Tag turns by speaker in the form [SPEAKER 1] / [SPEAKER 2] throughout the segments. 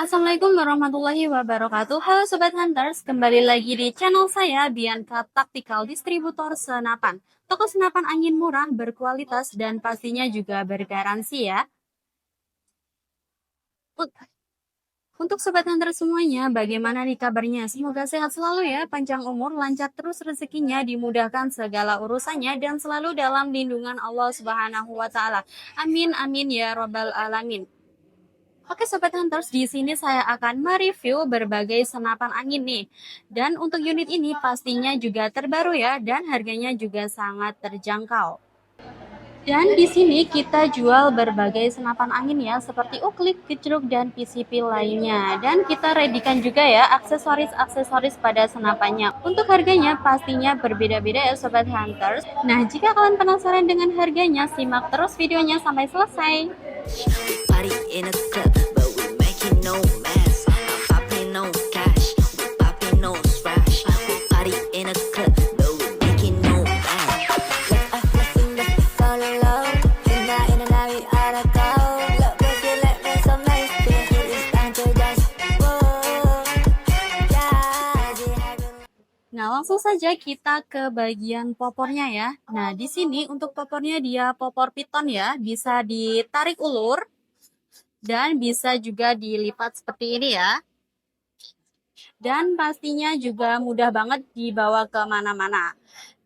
[SPEAKER 1] Assalamualaikum warahmatullahi wabarakatuh. Halo Sobat Hunters, kembali lagi di channel saya Bianca Tactical Distributor Senapan. Toko senapan angin murah, berkualitas, dan pastinya juga bergaransi ya. Untuk Sobat Hunter semuanya, bagaimana nih kabarnya? Semoga sehat selalu ya, panjang umur, lancar terus rezekinya, dimudahkan segala urusannya, dan selalu dalam lindungan Allah Subhanahu wa Ta'ala. Amin, amin ya Robbal 'Alamin. Oke Sobat Hunters, di sini saya akan mereview berbagai senapan angin nih. Dan untuk unit ini pastinya juga terbaru ya, dan harganya juga sangat terjangkau. Dan di sini kita jual berbagai senapan angin ya, seperti uklik, gejruk, dan PCP lainnya. Dan kita readykan juga ya aksesoris-aksesoris pada senapannya. Untuk harganya pastinya berbeda-beda ya Sobat Hunters. Nah, jika kalian penasaran dengan harganya, simak terus videonya sampai selesai.
[SPEAKER 2] Party in a club, but we making no mess. I'm popping no cash, we popping no trash. Party in a club, but we making no mess. Let's sing the fall in love. In and out, we oughta go. Look, baby, let me some nice things. It's time to dance. Whoa, yeah.
[SPEAKER 1] Nah, langsung saja kita ke bagian popornya ya. Nah, di sini untuk popornya dia popor piton ya, bisa ditarik ulur dan bisa juga dilipat seperti ini ya. Dan pastinya juga mudah banget dibawa ke mana-mana.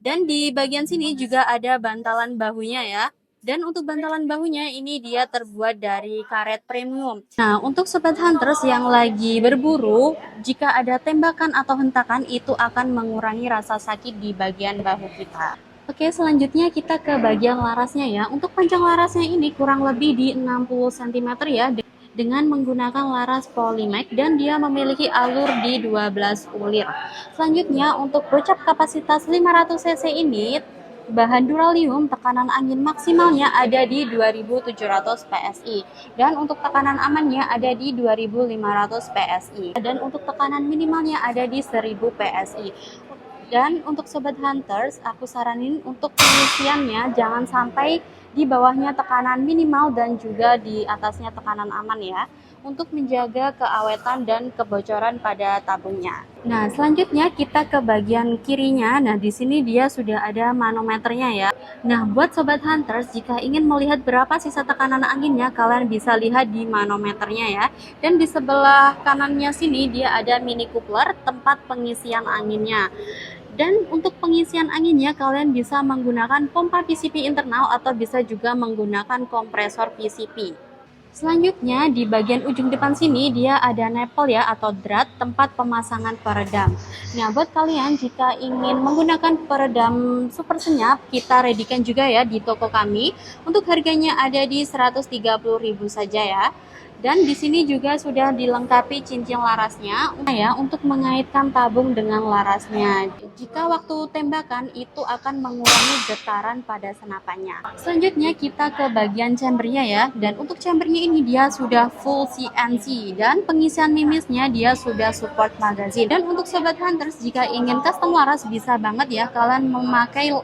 [SPEAKER 1] Dan di bagian sini juga ada bantalan bahunya ya. Dan untuk bantalan bahunya ini dia terbuat dari karet premium. Nah, untuk Sobat Hunters yang lagi berburu, jika ada tembakan atau hentakan itu akan mengurangi rasa sakit di bagian bahu kita. Oke, selanjutnya kita ke bagian larasnya ya. Untuk panjang larasnya ini kurang lebih di 60 cm ya, dengan menggunakan laras Polymac, dan dia memiliki alur di 12 ulir. Selanjutnya untuk bocap kapasitas 500 cc ini, bahan duralium, tekanan angin maksimalnya ada di 2700 PSI, dan untuk tekanan amannya ada di 2500 PSI, dan untuk tekanan minimalnya ada di 1000 PSI. Dan untuk Sobat Hunters, aku saranin untuk pengisiannya jangan sampai di bawahnya tekanan minimal dan juga di atasnya tekanan aman ya, untuk menjaga keawetan dan kebocoran pada tabungnya. Nah, selanjutnya kita ke bagian kirinya. Nah, di sini dia sudah ada manometernya ya. Nah, buat Sobat Hunters, jika ingin melihat berapa sisa tekanan anginnya, kalian bisa lihat di manometernya ya. Dan di sebelah kanannya sini dia ada mini coupler, tempat pengisian anginnya. Dan untuk pengisian anginnya kalian bisa menggunakan pompa PCP internal atau bisa juga menggunakan kompresor PCP. Selanjutnya di bagian ujung depan sini dia ada nipple ya, atau drat, tempat pemasangan peredam. Nah, buat kalian jika ingin menggunakan peredam super senyap, kita readykan juga ya di toko kami. Untuk harganya ada di 130.000 saja ya. Dan di sini juga sudah dilengkapi cincin larasnya ya, untuk mengaitkan tabung dengan larasnya. Jika waktu tembakan itu akan mengurangi getaran pada senapannya. Selanjutnya kita ke bagian chambernya ya. Dan untuk chambernya ini dia sudah full CNC, dan pengisian mimisnya dia sudah support magazine. Dan untuk Sobat Hunters, jika ingin custom laras bisa banget ya kalian memakai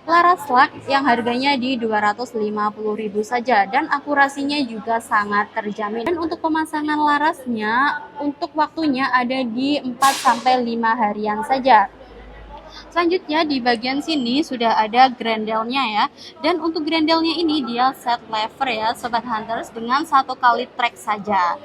[SPEAKER 1] laras slug yang harganya di 250.000 saja, dan akurasinya juga sangat terjamin. Dan untuk pemasangan larasnya untuk waktunya ada di 4-5 harian saja. Selanjutnya di bagian sini sudah ada grendelnya ya. Dan untuk grendelnya ini dia set lever ya Sobat Hunters, dengan 1 kali track saja.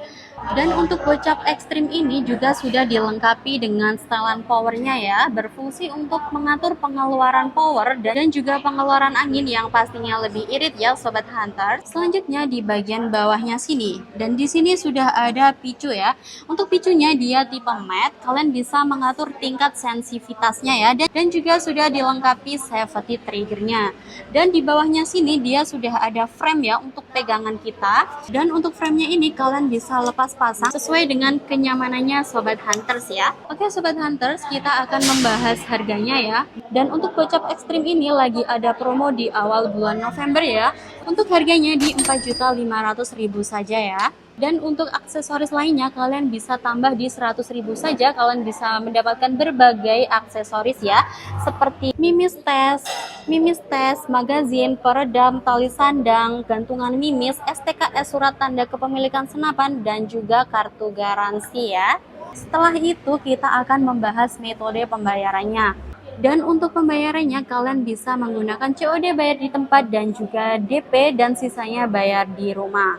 [SPEAKER 1] Dan untuk bocap ekstrim ini juga sudah dilengkapi dengan setelan powernya ya, berfungsi untuk mengatur pengeluaran power dan juga pengeluaran angin yang pastinya lebih irit ya Sobat Hunter. Selanjutnya di bagian bawahnya sini, dan di sini sudah ada picu ya. Untuk picunya dia tipe matte, kalian bisa mengatur tingkat sensitivitasnya ya, dan juga sudah dilengkapi safety triggernya. Dan di bawahnya sini dia sudah ada frame ya untuk pegangan kita, dan untuk framenya ini kalian bisa lepas pasang sesuai dengan kenyamanannya Sobat Hunters ya. Oke Sobat Hunters, kita akan membahas harganya ya. Dan untuk bocap ekstrim ini lagi ada promo di awal bulan November ya. Untuk harganya di 4.500.000 saja ya. Dan untuk aksesoris lainnya kalian bisa tambah di 100.000 saja. Kalian bisa mendapatkan berbagai aksesoris ya, seperti mimis tes, magazin, peredam, tali sandang, gantungan mimis, STKS surat tanda kepemilikan senapan, dan juga kartu garansi ya. Setelah itu kita akan membahas metode pembayarannya. Dan untuk pembayarannya kalian bisa menggunakan COD bayar di tempat dan juga DP dan sisanya bayar di rumah.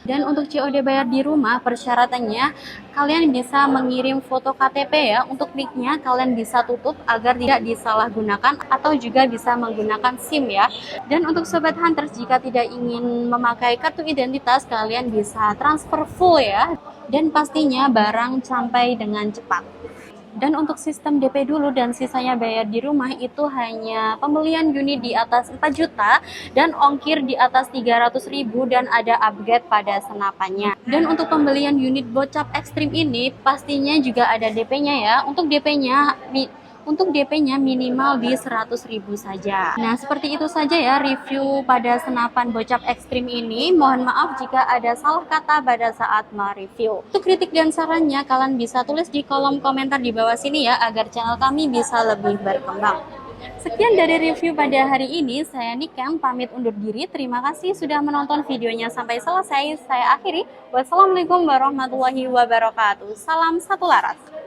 [SPEAKER 1] Dan untuk COD bayar di rumah, persyaratannya kalian bisa mengirim foto KTP ya. Untuk mic-nya kalian bisa tutup agar tidak disalahgunakan atau juga bisa menggunakan SIM ya. Dan untuk sobat hunters, jika tidak ingin memakai kartu identitas, kalian bisa transfer full ya. Dan pastinya barang sampai dengan cepat. Dan untuk sistem DP dulu dan sisanya bayar di rumah itu hanya pembelian unit di atas 4 juta dan ongkir di atas 300.000 dan ada upgrade pada senapannya. Dan untuk pembelian unit Bocap Extreme ini pastinya juga ada DP-nya ya. Untuk DP-nya minimal di 100.000 saja. Nah, seperti itu saja ya review pada senapan Bocap Extreme ini. Mohon maaf jika ada salah kata pada saat mereview. Untuk kritik dan sarannya kalian bisa tulis di kolom komentar di bawah sini ya, agar channel kami bisa lebih berkembang. Sekian dari review pada hari ini. Saya Niken pamit undur diri. Terima kasih sudah menonton videonya sampai selesai. Saya akhiri. Wassalamualaikum warahmatullahi wabarakatuh. Salam satu laras.